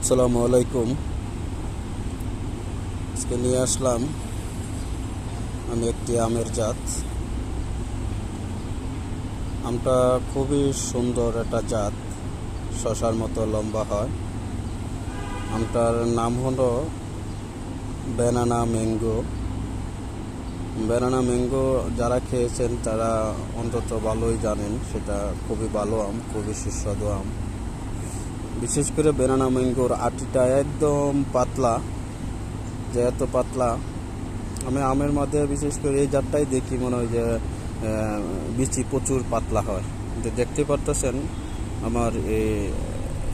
আসসালামু আলাইকুম। আজকে নিয়ে আসলাম আমি একটি আমের জাত। আমটা খুবই সুন্দর একটা জাত, শশার মতো লম্বা হয়। আমটার নাম হলো ব্যানানা ম্যাঙ্গো। ব্যানানা ম্যাঙ্গো যারা খেয়েছেন তারা অন্তত ভালোই জানেন, সেটা খুবই ভালো আম, খুবই সুস্বাদু আম। বিশেষ করে ব্যানানা ম্যাঙ্গোর আটিটা একদম পাতলা, যে এত পাতলা। আমি আমের মধ্যে বিশেষ করে এই জাতটাই দেখি, মনে হয় যে বিচি প্রচুর পাতলা হয়। কিন্তু দেখতে পারতেছেন আমার এই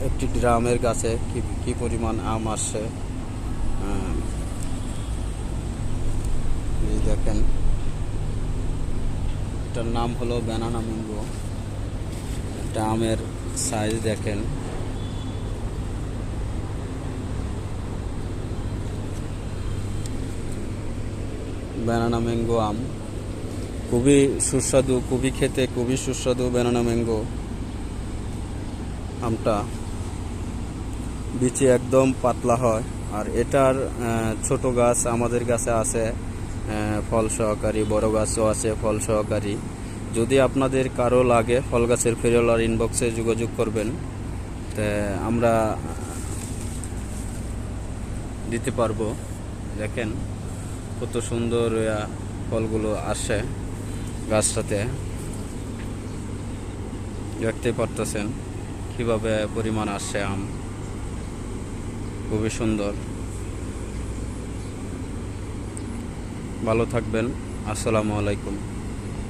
একটি ড্রামের গাছে কি পরিমাণ আম আসছে। এই দেখেন, এটার নাম হলো ব্যানানা ম্যাঙ্গো। এটা আমের সাইজ দেখেন, ব্যানানা ম্যাঙ্গো আম খুবই সুস্বাদু, খুবই খেতে খুবই সুস্বাদু ব্যানানা ম্যাঙ্গো আমটা। বিচি একদম পাতলা হয়। আর এটার ছোট গাছ আমাদের কাছে আছে, ফল সহকারী, বড় গাছও আছে ফল সহকারী। যদি আপনাদের কারো লাগে ফল গাছের ফেরিওয়ালার ইনবক্সে যোগাযোগ করবেন, তা আমরা দিতে পারবো। দেখেন কত সুন্দর ফলগুলো আসে গাছটাতে, দেখতে পারতেছেন কিভাবে পরিমাণ আসছে আম, খুবই সুন্দর। ভালো থাকবেন। আসসালামু আলাইকুম।